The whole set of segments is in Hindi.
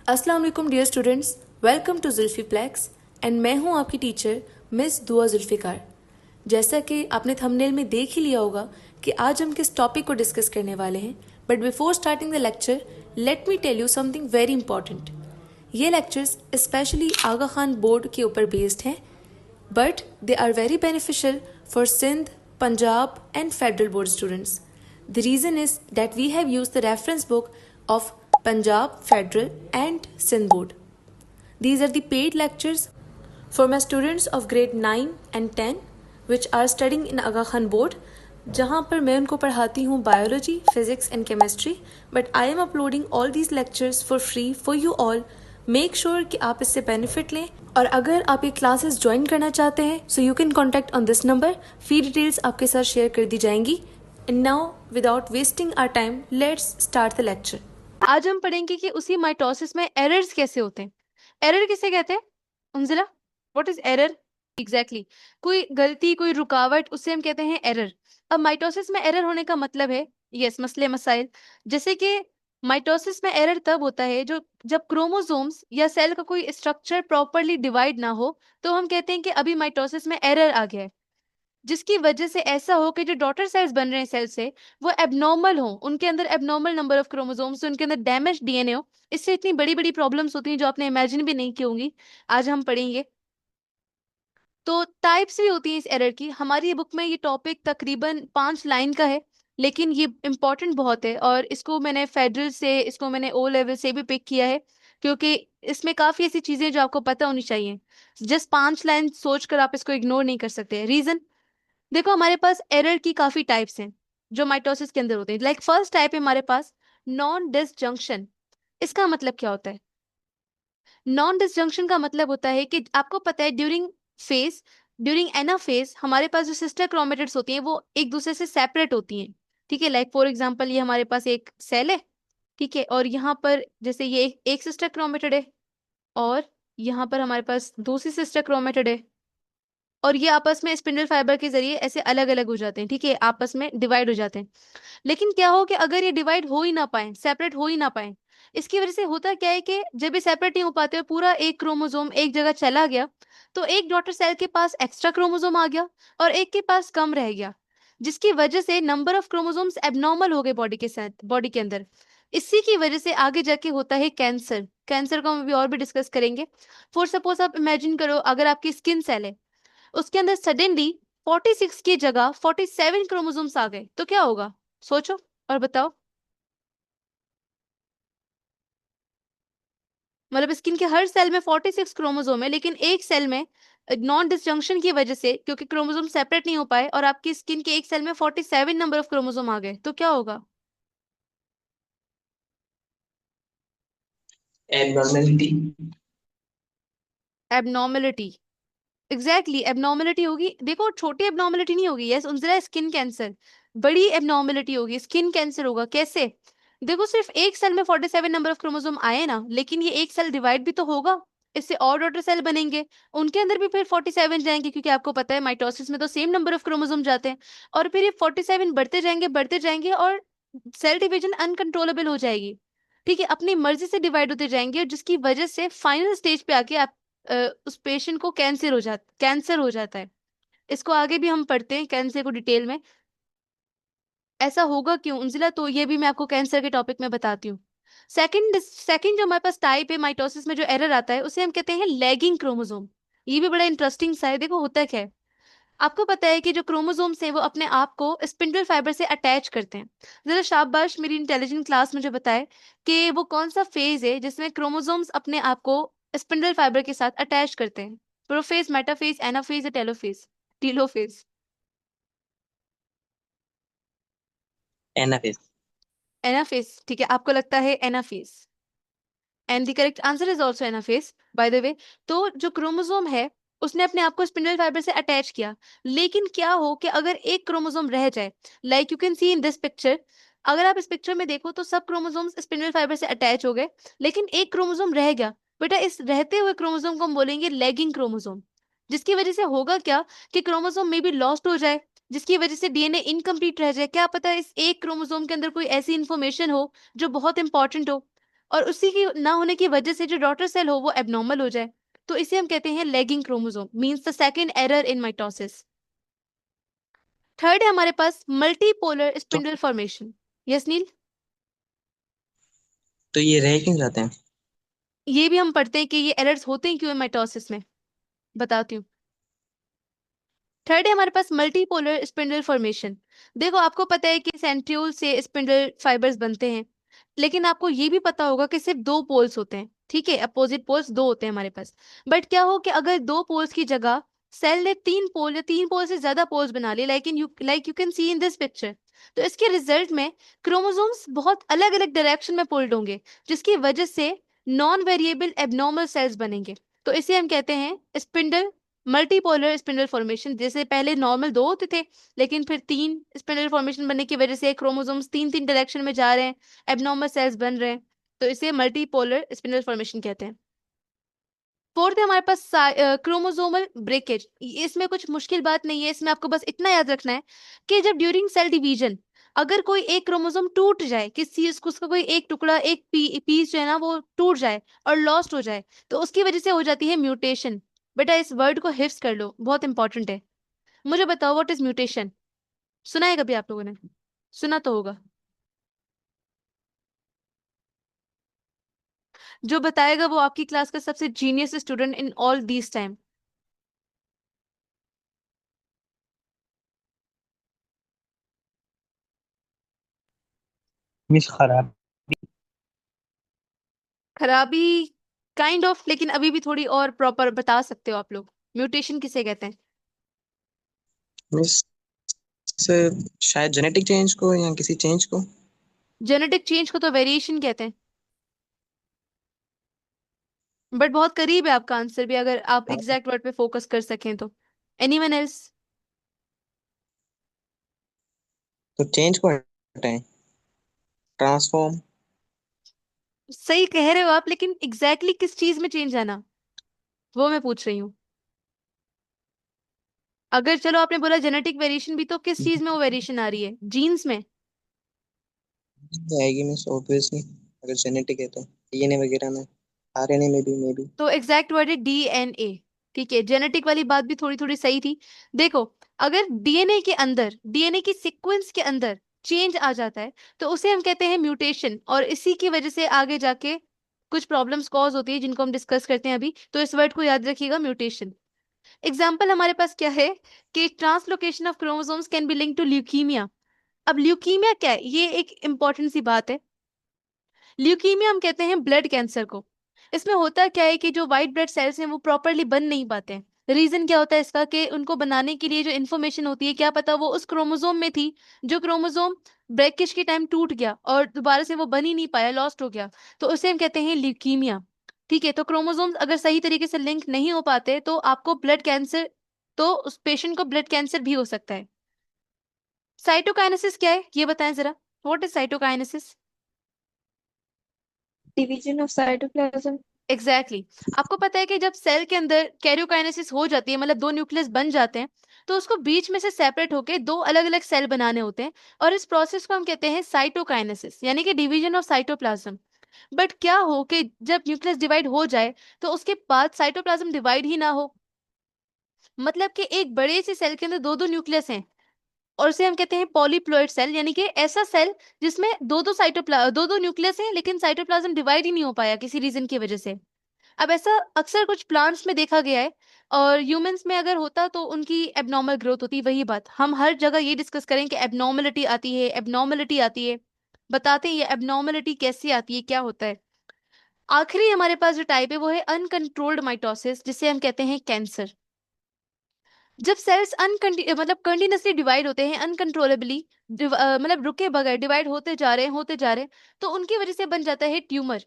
अस्सलाम वालेकुम dear students, welcome to Zulfiplex and मैं हूं आपकी टीचर मिस दुआ जुल्फ़िकार। जैसा कि आपने थंबनेल में देख ही लिया होगा कि आज हम किस टॉपिक को डिस्कस करने वाले हैं, but before starting the lecture let me tell you something very important. ये lectures specially Aga Khan board के ऊपर बेस्ड हैं, but they are very beneficial for Sindh, Punjab and federal board students. The reason is that we have used the reference book of Punjab Federal and Sindh Board. These are the paid lectures for my students of grade 9 and 10 which are studying in Aga Khan Board, जहाँ पर मैं उनको पढ़ाती हूँ biology, physics and chemistry. But I am uploading all these lectures for free for you all. Make sure कि आप इससे बेनिफिट लें, और अगर आप ये क्लासेस ज्वाइन करना चाहते हैं so you can contact on this number. Fee details आपके साथ शेयर कर दी जाएंगी. And now, without wasting our time, let's start the lecture. आज हम पढ़ेंगे कि उसी माइटोसिस में एरर्स कैसे होते हैं. एरर किसे कहते हैं Unzila? What is error exactly? कोई गलती, कोई रुकावट, उसे हम कहते हैं एरर. अब माइटोसिस में एरर होने का मतलब है यस मसले मसाइल. जैसे कि माइटोसिस में एरर तब होता है जो जब क्रोमोसोम्स या सेल का कोई स्ट्रक्चर प्रॉपरली डिवाइड ना हो, तो हम कहते हैं कि अभी माइटोसिस में एरर आ गया है. जिसकी वजह से ऐसा हो कि जो डॉटर सेल्स बन रहे हैं सेल से वो एबनॉर्मल हो, उनके अंदर एबनॉर्मल नंबर ऑफ क्रोमोसोम्स, उनके अंदर डैमेज डीएनए हो. इससे इतनी बड़ी बड़ी प्रॉब्लम्स होती हैं जो आपने इमेजिन भी नहीं की होंगी. आज हम पढ़ेंगे. तो टाइप्स भी होती हैं इस एरर की. हमारी ये बुक में ये टॉपिक तकरीबन 5 लाइन का है, लेकिन ये इम्पोर्टेंट बहुत है, और इसको मैंने फेडरल से, इसको मैंने ओ लेवल से भी पिक किया है, क्योंकि इसमें काफी ऐसी चीजें जो आपको पता होनी चाहिए. जस्ट 5 लाइन सोचकर आप इसको इग्नोर नहीं कर सकते. रीजन देखो, हमारे पास एरर की काफी टाइप्स हैं जो माइटोसिस के अंदर होते हैं. लाइक फर्स्ट टाइप है हमारे पास नॉन डिसजंक्शन. इसका मतलब क्या होता है? नॉन डिसजंक्शन का मतलब होता है कि आपको पता है ड्यूरिंग एनाफेज हमारे पास जो सिस्टर क्रोमेटिड्स होती हैं वो एक दूसरे से सेपरेट होती हैं. ठीक है, लाइक फॉर एग्जांपल ये हमारे पास एक सेल है. ठीक है, और यहाँ पर जैसे ये एक सिस्टर क्रोमेटिड है, और यहाँ पर हमारे पास दूसरी सिस्टर क्रोमेटिड है, और ये आपस में स्पिंडल फाइबर के जरिए ऐसे अलग अलग हो जाते हैं. ठीक है, आपस में डिवाइड हो जाते हैं. लेकिन क्या हो कि अगर ये डिवाइड हो ही ना पाए, सेपरेट हो ही ना पाए, इसकी वजह से होता क्या है कि जब ये सेपरेट नहीं हो पाते, पूरा एक क्रोमोसोम एक जगह चला गया, तो एक डॉटर सेल के पास एक्स्ट्रा क्रोमोसोम आ गया और एक के पास कम रह गया, जिसकी वजह से नंबर ऑफ क्रोमोसोम्स एबनॉर्मल हो गए बॉडी के अंदर. इसी की वजह से आगे जाके होता है कैंसर. कैंसर को हम अभी और भी डिस्कस करेंगे. फॉर सपोज आप इमेजिन करो, अगर आपकी स्किन सेल है, उसके अंदर सडनली 46 की जगह 47 क्रोमोसोम्स आ गए, तो क्या होगा? सोचो और बताओ. मतलब स्किन के हर सेल में 46 क्रोमोसोम है, लेकिन एक सेल में नॉन डिसजंक्शन की वजह से, क्योंकि क्रोमोसोम सेपरेट नहीं हो पाए, और आपकी स्किन के एक सेल में 47 नंबर ऑफ क्रोमोसोम आ गए, तो क्या होगा? एबनॉर्मेलिटी. एबनॉर्मेलिटी. एग्जैक्टली एबनॉर्मेलिटी होगी. देखो, छोटी एबनॉर्मेलिटी नहीं होगी. यस उनसे स्किन कैंसर. बड़ी एबनॉर्मेलिटी होगी, स्किन कैंसर होगा. कैसे? देखो, सिर्फ एक सेल में 47 नंबर ऑफ क्रोमोसोम आए ना, लेकिन ये एक सेल डिवाइड भी तो होगा, इससे और डॉटर सेल बनेंगे, उनके अंदर भी फिर 47 जाएंगे, क्योंकि आपको पता है माइटोसिस में तो सेम नंबर ऑफ क्रोमोसोम जाते हैं. और फिर ये 47 बढ़ते जाएंगे और सेल डिवीजन अनकंट्रोलेबल हो जाएगी. ठीक है, अपनी मर्जी से डिवाइड होते जाएंगे, और जिसकी वजह से फाइनल स्टेज पे आके उस पेशेंट को कैंसर हो जाता है. इसको आगे भी हम पढ़ते हैं कैंसर को डिटेल में. ऐसा होगा क्यों उंजिला, तो ये भी मैं आपको कैंसर के टॉपिक में बताती हूँ. सेकंड जो हमारे पास टाइप है माइटोसिस में जो एरर आता है, उसे हम कहते हैं लैगिंग क्रोमोसोम. ये भी बड़ा इंटरेस्टिंग सा है. देखो होता क्या है, आपको पता है कि जो क्रोमोसोम्स हैं वो अपने आप को स्पिंडल फाइबर से अटैच करते हैं. जरा शाबाश मेरी इंटेलिजेंट क्लास मुझे बताए कि वो कौन सा फेज है जिसमें क्रोमोसोम्स अपने आप को स्पिंडल फाइबर के साथ अटैच करते हैं? प्रोफेज, मेटाफेज, एनाफेज या टेलोफेज? टीलोफेज. एनाफेज. एनाफेज. ठीक है, आपको लगता है anaphase, and the correct answer is also anaphase by the way. तो जो क्रोमोसोम है उसने अपने आप को स्पिंडल फाइबर से अटैच किया, लेकिन क्या हो कि अगर एक क्रोमोसोम रह जाए, like you can see in this picture, अगर आप इस पिक्चर में देखो तो सब क्रोमोसोम्स स्पिंडल फाइबर से अटैच हो गए, लेकिन एक क्रोमोसोम रह गया. बेटा, इस रहते हुए क्रोमोसोम को हम बोलेंगे लैगिंग क्रोमोसोम. जिसकी वजह से होगा क्या कि क्रोमोसोम में भी लॉस्ट हो जाए, जिसकी वजह से डीएनए इनकम्प्लीट रह जाए. क्या पता है इस एक क्रोमोसोम के अंदर कोई ऐसी इंफॉर्मेशन हो जो बहुत इंपॉर्टेंट हो, और उसी की ना होने की वजह से जो डॉटर सेल हो वो एबनॉर्मल हो जाए, तो इसे हम कहते हैं lagging chromosome, means the second error in mitosis. Third है हमारे पास मल्टीपोलर तो स्पिंडल फॉर्मेशन। यस नील? तो ये रह क्यों जाते हैं? ये भी हम पढ़ते हैं कि ये एरर्स होते हैं क्यों माइटोसिस में, बताती हूँ। थर्ड है हमारे पास मल्टीपोलर स्पिंडल फॉर्मेशन। देखो आपको पता है कि सेंट्रियोल से स्पिंडल फाइबर्स बनते हैं, लेकिन आपको ये भी पता होगा कि सिर्फ दो पोल्स होते हैं, ठीक है, अपोजिट पोल्स दो होते हैं हमारे पास। बट क्या हो कि अगर दो पोल्स की जगह सेल ने तीन पोल या तीन पोल से ज्यादा पोल्स बना लिए, like you can see in this picture, तो इसके रिजल्ट में क्रोमोसोम्स बहुत अलग अलग डायरेक्शन में पुल्ड होंगे, जिसकी वजह से नॉन वेरिएबल एबनॉर्मल सेल्स बनेंगे। तो इसे हम कहते हैं स्पिंडल मल्टीपोलर स्पिंडल फॉर्मेशन। जैसे पहले नॉर्मल दो होते थे, लेकिन फिर तीन स्पिंडल फॉर्मेशन बनने की वजह से क्रोमोसोम्स तीन तीन डायरेक्शन में जा रहे हैं, एबनॉर्मल सेल्स बन रहे हैं, तो इसे मल्टीपोलर स्पिंडल फॉर्मेशन कहते हैं। फोर्थ है हमारे पास क्रोमोसोमल ब्रेकेज। इसमें कुछ मुश्किल बात नहीं है, इसमें आपको बस इतना याद रखना है कि जब ड्यूरिंग सेल डिवीजन अगर कोई एक क्रोमोसोम टूट जाए, किसी उसका कोई एक टुकड़ा, एक पीस जो है ना वो टूट जाए और लॉस्ट हो जाए, तो उसकी वजह से हो जाती है म्यूटेशन। बेटा इस वर्ड को हिफ्स कर लो, बहुत इंपॉर्टेंट है। मुझे बताओ व्हाट इज म्यूटेशन? सुना है कभी आप लोगों ने? सुना तो होगा। जो बताएगा वो आपकी क्लास का सबसे genius student in all these time. मिस खराब। खराबी काइंड ऑफ, लेकिन अभी भी थोड़ी और प्रॉपर बता सकते हो आप लोग, म्यूटेशन किसे कहते हैं? मिस शायद जेनेटिक चेंज को या किसी चेंज को। जेनेटिक चेंज को तो वेरिएशन कहते हैं, बट बहुत करीब है आपका आंसर भी, अगर आप एग्जैक्ट वर्ड पे फोकस कर सकें तो। Anyone else? तो चेंज को हटाएं, ट्रांसफॉर्म। सही कह रहे हो आप, लेकिन एग्जैक्टली किस चीज में चेंज आना, वो मैं पूछ रही हूँ। अगर चलो आपने बोला जेनेटिक वेरिएशन भी, तो किस चीज में वो वेरिएशन आ रही है, जीन्स में? आएगी मिस ऑब्वियसली, अगर जेनेटिक है तो डीएनए वगैरह में, आरएनए में भी मे बी। तो एग्जैक्ट वर्ड है डीएनए। ठीक है, जेनेटिक वाली बात भी थोड़ी थोड़ी सही थी। देखो, अगर डीएनए के अंदर, डीएनए की सीक्वेंस के अंदर चेंज आ जाता है, तो उसे हम कहते हैं म्यूटेशन, और इसी की वजह से आगे जाके कुछ प्रॉब्लम्स कॉज होती है जिनको हम डिस्कस करते हैं अभी, तो इस वर्ड को याद रखिएगा, म्यूटेशन। एग्जाम्पल हमारे पास क्या है कि translocation of chromosomes can be link to leukaemia. अब ल्यूकीमिया क्या है, ये एक इंपॉर्टेंट सी बात है। ल्यूकीमिया हम कहते हैं ब्लड कैंसर को। इसमें होता क्या है कि जो व्हाइट ब्लड सेल्स हैं वो प्रॉपरली बन नहीं पाते हैं। रीजन क्या होता है इसका कि उनको बनाने के लिए जो इन्फॉर्मेशन होती है, क्या पता वो उस क्रोमोसोम में थी, जो क्रोमोसोम ब्रेकिश के टाइम टूट गया और दोबारा से वो बन ही नहीं पाया, लॉस्ट हो गया, तो उसे हम कहते हैं ल्यूकीमिया। ठीक है, तो क्रोमोसोम्स अगर सही तरीके से लिंक नहीं हो पाते तो आपको ब्लड कैंसर, तो उस पेशेंट को ब्लड कैंसर भी हो सकता है। साइटोकाइनेसिस क्या है ये बताएं जरा, what is cytokinesis? Division of cytoplasm. Exactly आपको पता है कि जब सेल के अंदर कैरियोकाइनेसिस हो जाती है, मतलब दो न्यूक्लियस बन जाते हैं, तो उसको बीच में से सेपरेट होके दो अलग अलग सेल बनाने होते हैं, और इस प्रोसेस को हम कहते हैं साइटोकाइनेसिस, यानी कि डिवीजन ऑफ साइटोप्लाज्म। बट क्या हो कि जब न्यूक्लियस डिवाइड हो जाए तो उसके बाद साइटोप्लाज्म डिवाइड ही ना हो, मतलब कि एक बड़े से सेल के अंदर दो दो न्यूक्लियस हैं, और उसे हम कहते हैं पॉलीप्लॉइड सेल, यानी कि ऐसा सेल जिसमें दो दो न्यूक्लियस हैं लेकिन साइटोप्लाज्म डिवाइड ही नहीं हो पाया किसी रीजन की वजह से। अब ऐसा अक्सर कुछ प्लांट्स में देखा गया है, और ह्यूमंस में अगर होता तो उनकी एबनॉर्मल ग्रोथ होती। वही बात हम हर जगह ये डिस्कस करें कि एबनॉर्मलिटी आती है, एबनॉर्मलिटी आती है, बताते हैं ये एबनॉर्मलिटी कैसे आती है, क्या होता है। आखिरी हमारे पास जो टाइप है वो है अनकंट्रोल्ड माइटोसिस, जिसे हम कहते हैं कैंसर। जब सेल्स मतलब कंटिन्यूसली डिवाइड होते हैं अनकंट्रोलेबली, मतलब रुके बगैर डिवाइड होते जा रहे हैं होते जा रहे हैं, तो उनकी वजह से बन जाता है ट्यूमर।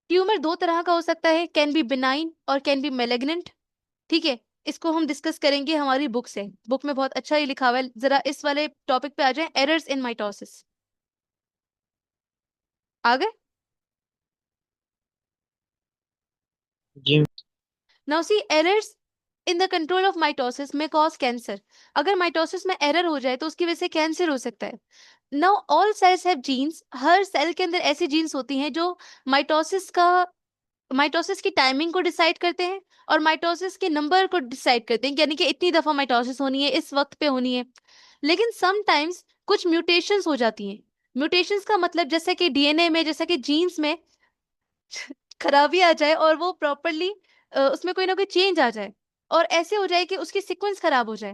ट्यूमर दो तरह का हो सकता है, कैन बी बिनाइन और कैन बी मेलेग्नेंट। ठीक है, इसको हम डिस्कस करेंगे हमारी बुक से, बुक में बहुत अच्छा ही लिखा हुआ है। जरा इस वाले टॉपिक पे आ जाए, एरर्स इन माइटोसिस। आ गए? जी। Now see errors in the control of mitosis में कॉज कैंसर। अगर माइटोसिस में एरर हो जाए तो उसकी वजह से कैंसर हो सकता है। Now all cells have genes, हर सेल के अंदर ऐसी जीन्स होती हैं जो माइटोसिस का माइटोसिस की टाइमिंग को डिसाइड करते हैं और माइटोसिस के नंबर को डिसाइड करते हैं, यानी कि इतनी दफा माइटोसिस होनी है, इस वक्त पे होनी है। लेकिन समटाइम्स कुछ म्यूटेशंस हो जाती हैं। म्यूटेशंस का मतलब जैसे कि डीएनए में, जैसा कि जीन्स में खराबी आ जाए और वो प्रॉपरली उसमें कोई ना कोई चेंज आ जाए और ऐसे हो जाए कि उसकी सीक्वेंस खराब हो जाए,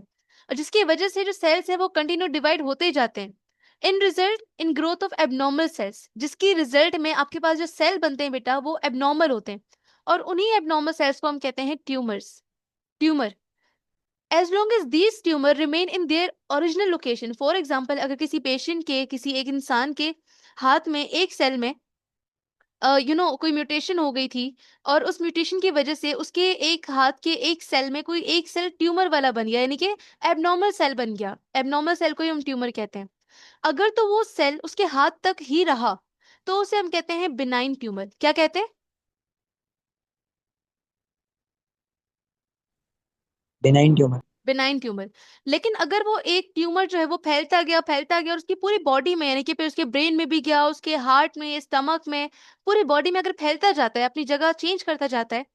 और जिसकी वजह से जो सेल्स है वो कंटिन्यू डिवाइड होते ही जाते हैं। इन result in growth of abnormal cells, जिसकी रिजल्ट में आपके पास जो सेल बनते हैं बेटा वो एबनॉर्मल होते हैं, और उन्हीं एबनॉर्मल सेल्स को हम कहते हैं tumours, tumour. As long as these tumour remain in their original location, for example अगर किसी पेशेंट के, किसी एक इंसान के हाथ में एक सेल में कोई म्यूटेशन हो गई थी और उस म्यूटेशन की वजह से उसके एक हाथ के एक सेल में कोई एक सेल ट्यूमर वाला बन गया, यानी कि एबनॉर्मल सेल बन गया। एबनॉर्मल सेल को ही हम ट्यूमर कहते हैं। अगर तो वो सेल उसके हाथ तक ही रहा तो उसे हम कहते हैं बिनाइन ट्यूमर। क्या कहते हैं? Benign tumour. Benign tumour. लेकिन अगर वो एक ट्यूमर जो है वो फैलता गया और उसकी पूरी बॉडी में, यानी कि फिर उसके ब्रेन में भी गया, उसके हार्ट में, स्टमक में, पूरी बॉडी में अगर फैलता जाता है, अपनी जगह चेंज करता जाता है,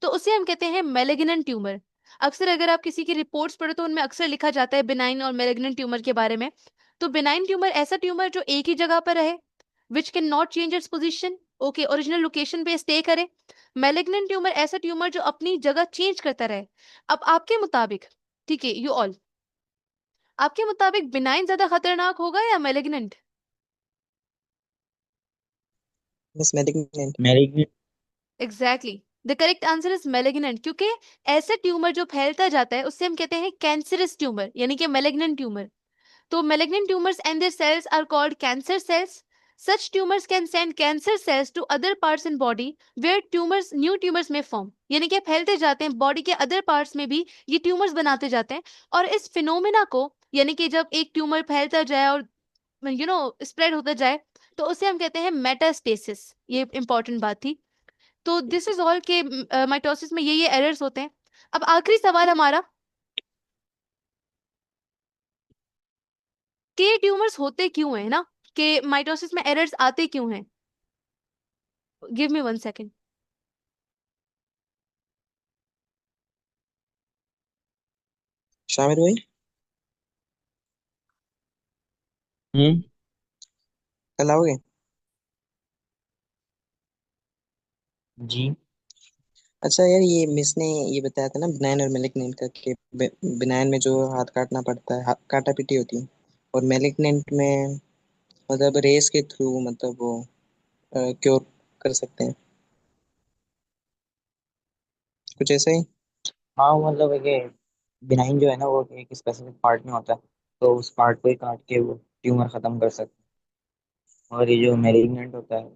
तो उसे हम कहते हैं मैलिग्नेंट ट्यूमर। अक्सर अगर आप किसी की रिपोर्ट्स पढ़ो तो उनमें अक्सर लिखा जाता है बिनाइन और मैलिग्नेंट ट्यूमर के बारे में। तो बिनाइन ट्यूमर ऐसा ट्यूमर जो एक ही जगह पर रहे, which can not change its position, okay, original location पे स्टे करे। मैलिग्नेंट ट्यूमर ऐसा ट्यूमर जो अपनी जगह चेंज करता रहे। अब आपके मुताबिक, ठीक है यू ऑल, आपके मुताबिक बिनाइन ज्यादा खतरनाक होगा या malignant? Miss malignant. Malignant. Exactly, the correct answer is malignant, क्योंकि ऐसे ट्यूमर जो फैलता जाता है उससे हम कहते हैं कैंसरस ट्यूमर, यानी कि मैलिग्नेंट ट्यूमर। तो malignant tumors and their cells are called cancer cells. Such tumors can send cancer cells to other parts in body where new tumors may form. यानी कि फैलते जाते हैं बॉडी के अदर पार्ट्स में भी, ये ट्यूमर्स बनाते जाते हैं। और इस फिनोमेना को, यानी कि जब एक ट्यूमर फैलता जाए और स्प्रेड होता जाए, तो उसे हम कहते हैं मेटास्टेसिस। ये इंपॉर्टेंट बात थी। तो दिस इज ऑल के माइटोसिस में ये एरर्स होते हैं। अब आखिरी सवाल हमारा, कि ये ट्यूमर्स होते क्यों हैं ना, कि माइटोसिस में एरर्स आते क्यों हैं? Give me 1 second. शामिर भाई, हम्म। कल आओगे? जी। अच्छा यार, ये मिस ने ये बताया था ना बिनाइन और मैलिग्नेंट का, कि बिनाइन में जो हाथ काटना पड़ता है, काटा पीटी होती है, और मैलिग्नेंट में मतलब रेस के थ्रू मतलब वो क्योर कर सकते हैं, कुछ ऐसा ही। हाँ मतलब है कि बिनाइन जो है ना वो एक स्पेसिफिक पार्ट में होता है, तो उस पार्ट को ही काट के वो ट्यूमर खत्म कर सकते हैं। और ये जो मैलिग्नेंट होता है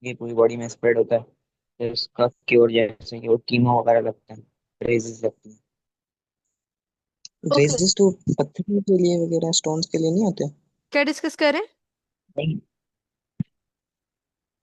ये पूरी बॉडी में स्प्रेड होता है, तो इसका क्योर जैसे कि वो कीमो वगैरह लगते हैं, रेजेस लगती हैं। ओके, रेजिस्ट तो पत्थर के लिए वगैरह, स्टोन्स के लिए नहीं होते? क्या डिस्कस कर रहे हैं? नहीं।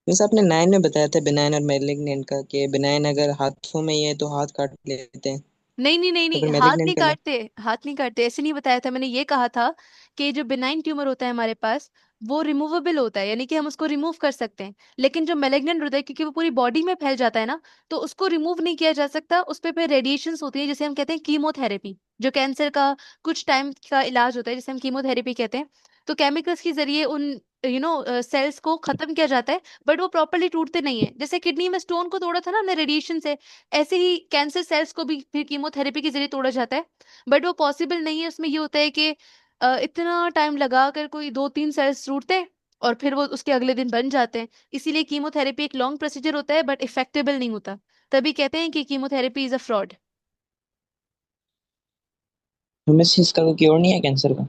जैसे आपने नाइन में बताया था बिनाइन और मैलिग्नेंट का, कि बिनाइन अगर हाथों में ही है तो हाथ काट लेते हैं, नहीं नहीं नहीं तो नहीं, फिर हाथ नहीं मैलिग्नेंट का क्या? काटते, हाथ नहीं काटते, ऐसे नहीं बताया था मैंने। ये कहा था कि जो बिनाइन ट्यूमर होता है हमारे पास वो रिमूवेबल होता है, यानी कि हम उसको रिमूव कर सकते हैं। लेकिन जो मेलिग्नेंट होता है, क्योंकि वो पूरी बॉडी में फैल जाता है ना, तो उसको रिमूव नहीं किया जा सकता। उस पे फिर रेडिएशंस होती है, जिसे हम कहते हैं कीमोथेरेपी, जो कैंसर का कुछ टाइम का इलाज होता है, जिसे हम कीमोथेरेपी कहते हैं। तो केमिकल्स के जरिए उन सेल्स को खत्म किया जाता है, बट वो प्रॉपरली टूटते नहीं है। जैसे किडनी में स्टोन को तोड़ा था ना हमने रेडिएशन से, ऐसे ही कैंसर सेल्स को भी फिर कीमोथेरेपी के जरिए तोड़ा जाता है। बट वो पॉसिबल नहीं है, उसमें ये होता है कि इतना टाइम लगा कर कोई 2-3 सेल्स टूटते हैं और फिर वो उसके अगले दिन बन जाते हैं। इसीलिए कीमोथेरेपी एक लॉन्ग प्रोसीजर होता है, बट इफेक्टेबल नहीं होता। तभी कहते हैं कि कीमोथेरेपी इज अ फ्रॉड। तो मिस इसका कोई क्योर नहीं है कैंसर का?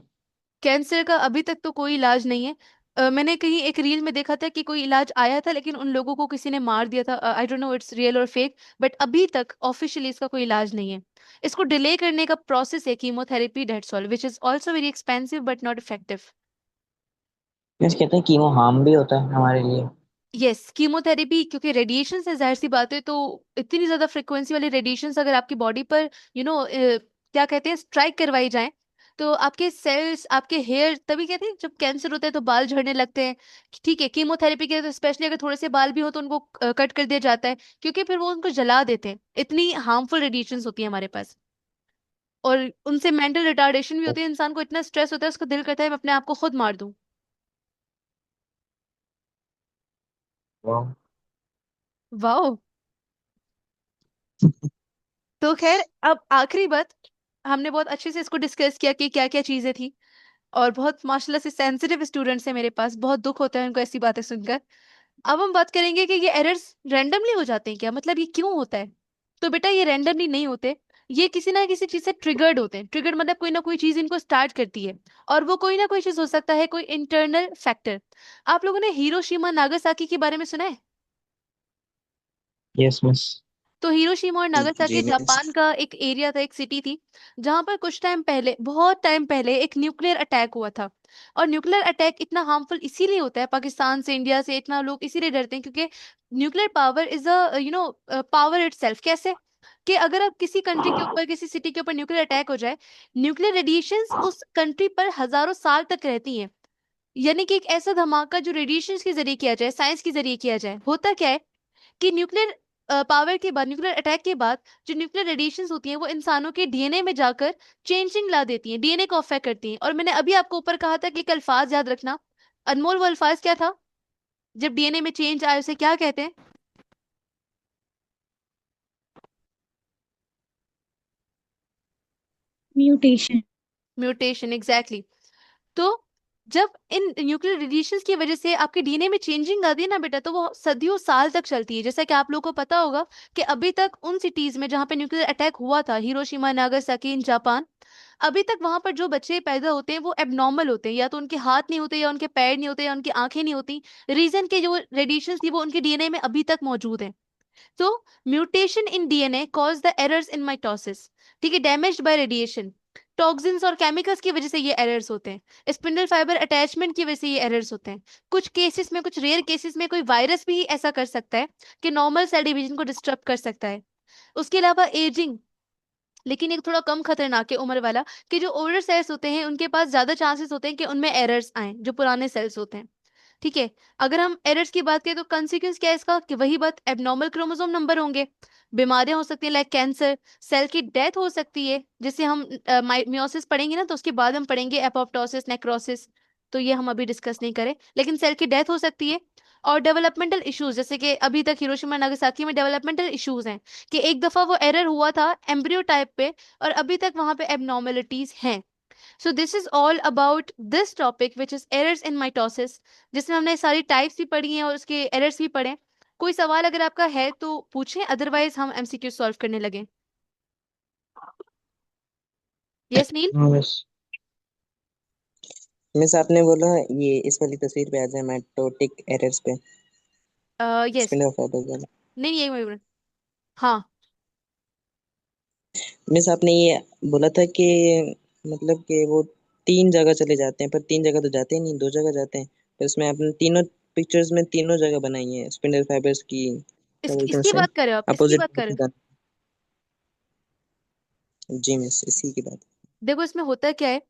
कैंसर का अभी तक तो कोई इलाज नहीं है। मैंने कहीं एक रील में देखा था कि कोई इलाज आया था, लेकिन उन लोगों को किसी ने मार दिया था। I don't know it's real और फेक, बट अभी तक ऑफिशियली इसका कोई इलाज नहीं है। इसको डिले करने का प्रोसेस है chemotherapy, that's all, which is also very expensive but not effective. Miss कहते हैं कीमो हार्म भी होता है हमारे लिए। यस, कीमोथेरेपी, क्योंकि रेडिएशन से जाहिर सी बात है, तो इतनी ज्यादा फ्रिक्वेंसी वाली रेडिएशन अगर आपकी बॉडी पर क्या कहते हैं स्ट्राइक करवाई जाए, तो आपके सेल्स, आपके हेयर, तभी कहते हैं जब कैंसर होता है तो बाल झड़ने लगते हैं। ठीक है, कीमोथेरेपी के तो स्पेशली अगर थोड़े से बाल भी हो तो उनको कट कर दिया जाता है, क्योंकि फिर वो उनको जला देते हैं, इतनी हार्मफुल रेडिएशन होती है हमारे पास। और उनसे मेंटल रिटार्डेशन भी होती है, इंसान को इतना स्ट्रेस होता है, उसका दिल करता है मैं अपने आप को खुद मार दूं। वाह। वाह। तो खैर, अब आखिरी बात, हमने बहुत अच्छे से इसको डिस्कस किया कि क्या क्या चीजें थी, और बहुत माशाल्लाह से सेंसिटिव स्टूडेंट्स हैं मेरे पास, बहुत दुख होता है उनको ऐसी बातें सुनकर। अब हम बात करेंगे कि ये एरर्स रैंडमली हो जाते हैं क्या, मतलब ये क्यों होता है। तो बेटा ये रैंडमली नहीं होते, ये किसी ना किसी चीज से ट्रिगर्ड होते हैं। ट्रिगर्ड मतलब कोई ना कोई चीज इनको स्टार्ट करती है, और वो कोई ना कोई चीज हो सकता है, कोई इंटरनल फैक्टर। आप लोगों ने हिरोशिमा नागासाकी के बारे में सुना है? Yes miss. तो हिरोशिमा और नागासाकी जी मिस। जापान का एक एरिया था, एक सिटी थी, जहां पर कुछ टाइम पहले, बहुत टाइम पहले, एक न्यूक्लियर अटैक हुआ था। और न्यूक्लियर अटैक इतना हार्मफुल इसीलिए होता है, पाकिस्तान से, इंडिया से इतना लोग इसीलिए डरते हैं, क्योंकि nuclear power is a power itself. कैसे कि अगर अब किसी कंट्री के ऊपर, किसी सिटी के ऊपर न्यूक्लियर अटैक हो जाए, न्यूक्लियर रेडिएशंस उस कंट्री पर हजारों साल तक रहती हैं। यानी कि एक ऐसा धमाका जो रेडिएशन के जरिए किया जाए, साइंस के जरिए किया जाए, होता क्या है कि न्यूक्लियर पावर के बाद, न्यूक्लियर अटैक के बाद, जो न्यूक्लियर रेडिएशंस होती हैं वो इंसानों के डीएनए में जाकर चेंजिंग ला देती हैं, डीएनए को अफेक्ट करती हैं। और मैंने अभी आपको ऊपर कहा था कि एक अल्फाज याद रखना, अनमोल, वो अल्फाज क्या था जब डीएनए में चेंज आए उसे क्या कहते हैं? म्यूटेशन। Mutation, exactly. तो जब इन न्यूक्लियर रेडिएशंस की वजह से आपके डीएनए में चेंजिंग आती है ना बेटा, तो वो सदियों साल तक चलती है। जैसा कि आप लोगों को पता होगा कि अभी तक उन सिटीज में जहां पे न्यूक्लियर अटैक हुआ था, हिरोशिमा, नागासाकी इन जापान, अभी तक वहां पर जो बच्चे पैदा होते हैं वो एबनॉर्मल होते हैं, या तो उनके हाथ नहीं होते, या उनके पैर नहीं होते, या उनकी आंखें नहीं होती। रीजन के जो रेडिएशंस थी वो उनके डीएनए में अभी तक मौजूद है। तो mutation in DNA cause the errors in mitosis. ठीक है, डैमेज्ड बाय रेडिएशन, टॉक्सिन्स और केमिकल्स की वजह से ये एरर्स होते हैं, स्पिंडल फाइबर अटैचमेंट की वजह से ये एरर्स होते हैं। कुछ केसेस में, कुछ रेयर केसेस में कोई वायरस भी ऐसा कर सकता है कि नॉर्मल सेल डिवीजन को डिस्टर्ब कर सकता है। उसके अलावा एजिंग, लेकिन एक थोड़ा कम खतरनाक है उम्र वाला, कि जो ओल्डर सेल्स होते हैं उनके पास ज्यादा चांसेस होते हैं कि उनमें एरर्स आए, जो पुराने सेल्स होते हैं। ठीक है, अगर हम एरर्स की बात करें तो कंसिक्वेंस क्या है इसका, कि वही बात, एबनॉर्मल क्रोमोसोम नंबर होंगे, बीमारियां हो सकती हैं लाइक कैंसर, सेल की डेथ हो सकती है, जिसे हम मियोसिस पढ़ेंगे ना, तो उसके बाद हम पढ़ेंगे एपोप्टोसिस, नेक्रोसिस, तो ये हम अभी डिस्कस नहीं करें, लेकिन सेल की डेथ हो सकती है। और डेवलपमेंटल इश्यूज, जैसे कि अभी तक हिरोशिमा नागासाकी में डेवलपमेंटल इश्यूज हैं, कि एक दफा वो एरर हुआ था एम्ब्रियो टाइप पे, और अभी तक वहां पे एबनॉर्मेलिटीज हैं। So this is all about this topic which is errors in mitosis, जिसमें हमने सारी टाइप्स भी पढ़ी हैं और उसके एरर्स भी पढ़े हैं। कोई सवाल अगर आपका है तो पूछें, अदरवाइज हम एमसीक्यू सॉल्व करने लगे। यस नील। हाँ मिस। मिस आपने बोला ये इस वाली तस्वीर पे आ जाए माइटोटिक एरर्स पे, यस। स्पिंडल फाइबर वाला। नहीं, यही वही। हाँ। मिस आपने ये बोला था कि मतलब कि वो तीन जगह चले जाते हैं, पर तीन जगह तो जाते ही नहीं, दो जगह जाते हैं। पर इसमें आपने तीनों पिक्चर्स में तीनों जगह बनाई है स्पिंडल फाइबर्स की, क्या बोलते हैं इसकी उसे, बात कर रहे हो आप, इसकी अपोजिट बात कर रहे हो? जी मिस, इसी की बात। देखो इसमें होता क्या है,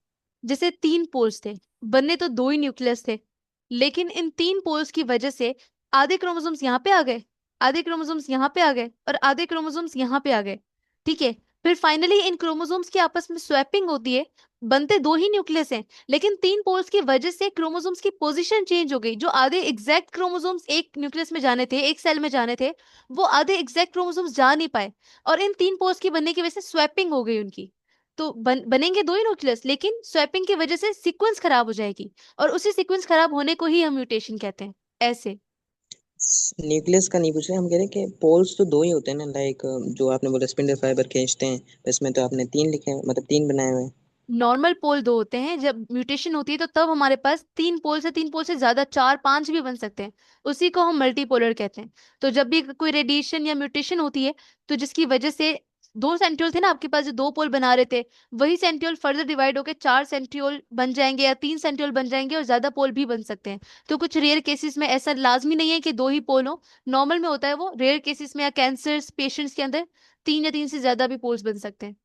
जैसे तीन पोल्स थे, बनने तो दो ही न्यूक्लियस थे, लेकिन इन तीन पोल्स की वजह से आधे क्रोमोसोम्स यहाँ पे आ गए, आधे क्रोमोसोम्स यहाँ पे आ गए, और आधे क्रोमोसोम्स यहाँ पे आ गए। ठीक है, फिर फाइनली इन क्रोमोसोम्स की आपस में स्वैपिंग होती है, बनते दो ही न्यूक्लियस हैं, लेकिन तीन पोल्स की वजह से क्रोमोसोम्स की पोजीशन चेंज हो गई। जो आधे एग्जैक्ट क्रोमोसोम्स एक न्यूक्लियस में जाने थे, एक सेल में जाने थे, वो आधे एग्जैक्ट क्रोमोसोम्स जा नहीं पाए, और इन तीन पोल्स की बनने की वजह से स्वैपिंग हो गई उनकी। तो बनेंगे दो ही न्यूक्लियस, लेकिन स्वैपिंग की वजह से सीक्वेंस खराब हो जाएगी, और उसी सीक्वेंस खराब होने को ही हम म्यूटेशन कहते हैं। ऐसे न्यूक्लियस का नहीं पूछ रहे, हम कह रहे हैं कि पोल्स तो दो ही होते हैं ना, लाइक जो आपने बोला स्पिंडल फाइबर खींचते हैं, इसमें तो आपने तीन लिखे हैं, मतलब तीन बनाए हुए हैं। नॉर्मल पोल दो होते हैं, जब म्यूटेशन होती है तो तब हमारे पास तीन पोल से, तीन पोल से ज्यादा, चार पांच भी बन सकते हैं, उसी को हम मल्टीपोलर कहते हैं। तो जब भी कोई रेडिएशन या म्यूटेशन होती है, तो जिसकी वजह से दो सेंट्रियोल थे ना आपके पास जो दो पोल बना रहे थे, वही सेंट्रियोल फर्दर डिवाइड होकर चार सेंट्रियोल बन जाएंगे या तीन सेंट्रियोल बन जाएंगे और ज्यादा पोल भी बन सकते हैं। तो कुछ रेयर केसेस में ऐसा लाजमी नहीं है कि दो ही पोल हो, नॉर्मल में होता है वो, रेयर केसेस में या कैंसर पेशेंट्स के अंदर तीन या तीन से ज्यादा भी पोल्स बन सकते हैं।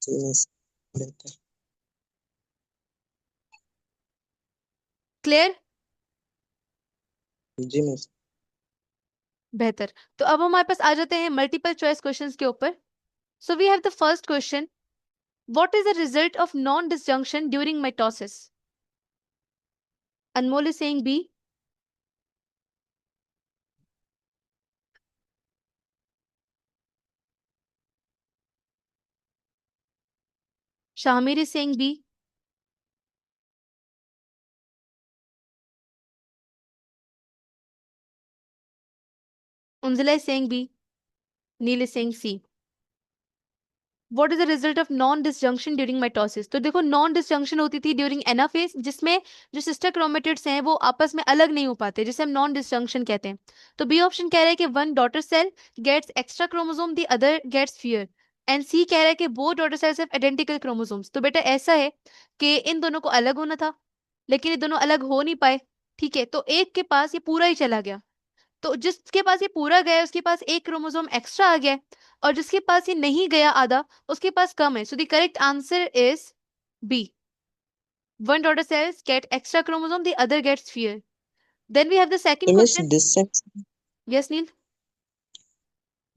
जी मिस, बेहतर। क्लियर? जी मिस। बेहतर। तो अब हमारे पास आ जाते हैं मल्टीपल चॉइस क्वेश्चंस के ऊपर। So we have the first question, what is the result of non disjunction during mitosis? Anmol is saying B, Shamir is saying B, Unzala is saying B, Neel is saying C. What is the result of non disjunction during mitosis? तो देखो नॉन डिसजंक्शन होती थी ड्यूरिंग एनाफेज, जिसमें जो सिस्टर क्रोमेटिड्स हैं वो आपस में अलग नहीं हो पाते, जिसे हम नॉन डिसजंक्शन कहते हैं। तो बी ऑप्शन कह रहा है कि one daughter cell gets extra chromosome, the other gets fewer. And C कह रहा है कि both daughter cells have identical chromosomes. तो बेटा ऐसा है कि इन दोनों को अलग होना था, लेकिन ये दोनों अलग हो नहीं पाए। ठीक है, तो एक के पास ये पूरा ही चला गया, तो जिसके पास ये पूरा गया है उसके पास एक क्रोमोसोम एक्स्ट्रा आ गया है, और जिसके पास ये नहीं गया आधा, उसके पास कम है। So the correct answer is B, one daughter cells get extra chromosome, the other gets fewer. Then we have the second to miss question. Yes Neel?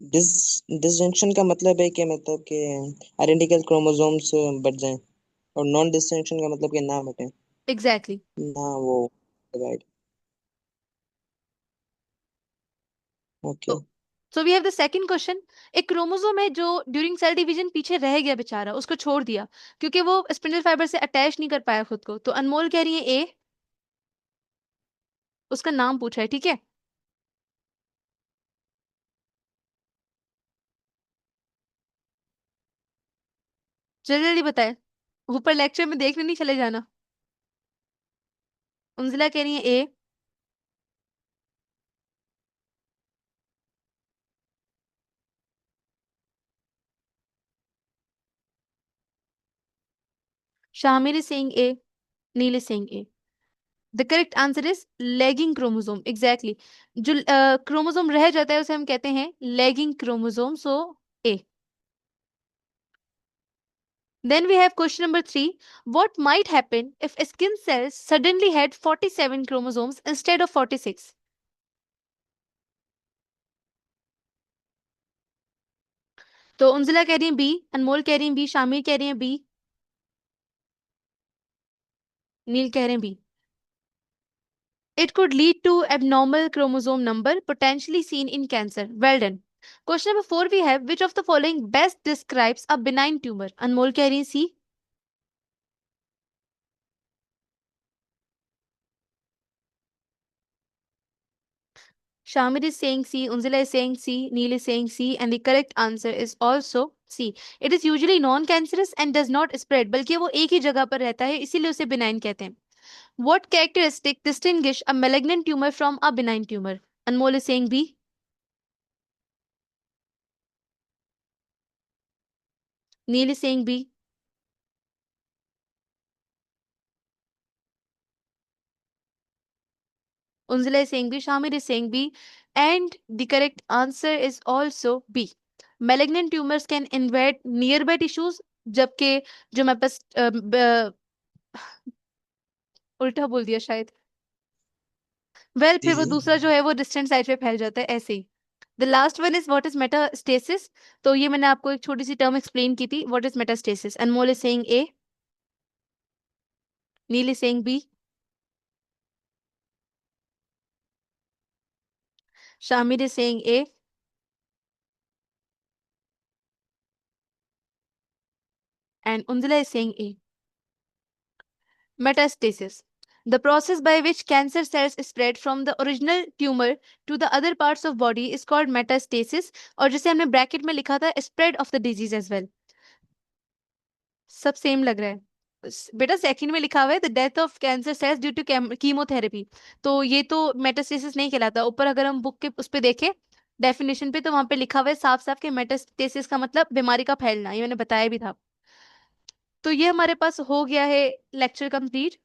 Dis disjunction का मतलब है कि आइडेंटिकल क्रोमोसोम्स बढ़ जाएं, और नॉन डिसजंक्शन का मतलब कि ना बटे, एग्जैक्टली। ना वो डिवाइड। ओके। तो so we have the second question, एक क्रोमोसोम है जो ड्यूरिंग सेल डिवीजन पीछे रह गया बेचारा, उसको छोड़ दिया क्योंकि वो स्पिंडल फाइबर से अटैच नहीं कर पाया खुद को। तो अनमोल कह रही है ए, उसका नाम पूछा है, ठीक है? जल्दी जल्दी बताए, ऊपर लेक्चर में देखने नहीं चले जाना। उंजला कह रही है ए, Shamir is saying A, Neil is saying A. The correct answer is lagging chromosome. Exactly. जो क्रोमोसोम रह जाता है उसे हम कहते हैं lagging chromosome. So A. Then we have question number 3. What might happen if a skin cell suddenly had 47 chromosomes instead of 46? तो उंजला कह रही है बी, अनमोल कह रही है बी, शामिर कह रही है बी, नील कह रहे हैं B. It could lead to abnormal chromosome number potentially seen in cancer. Well done. Question number 4 we have, which of the following best describes a benign tumor? Anmol कह रही है C, Shamir is saying C, Unzila is saying C, Neil is saying C, and the correct answer is also C. It is usually non-cancerous and does not spread, बल्कि वो एक ही जगह पर रहता है, इसीलिए उसे benign कहते हैं. What characteristic distinguish a malignant tumor from a benign tumor? Anmol is saying B, Neil is saying B, Unzila is saying B, Shamir is saying B, and the correct answer is also B. Malignant tumors can invade nearby tissues, जबकि जो मैं बस उल्टा बोल दिया शायद। वेल जी फिर वो जी। दूसरा जो है वो डिस्टेंट साइड पे फैल जाता है ऐसे ही। The last one is what is metastasis. तो ये मैंने आपको एक छोटी सी टर्म एक्सप्लेन की थी, what is metastasis. Anmol is saying A, Neel is saying B, Shamir is saying A, and Undula is saying A. Metastasis. The process by which cancer cells spread from the original tumor to the other parts of body is called metastasis, और जिसे हमने ब्रैकेट में लिखा था spread of the disease as well. सब सेम लग रहा है बेटा, सेकंड में लिखा हुआ है the death of cancer cells due to chemotherapy, तो ये तो मेटास्टेसिस नहीं कहलाता। ऊपर अगर हम बुक के उस पे देखें डेफिनेशन पे, तो वहां पे लिखा हुआ है साफ साफ कि मेटास्टेसिस का मतलब बीमारी का फैलना, ये मैंने बताया भी था। तो ये हमारे पास हो गया है लेक्चर कंप्लीट।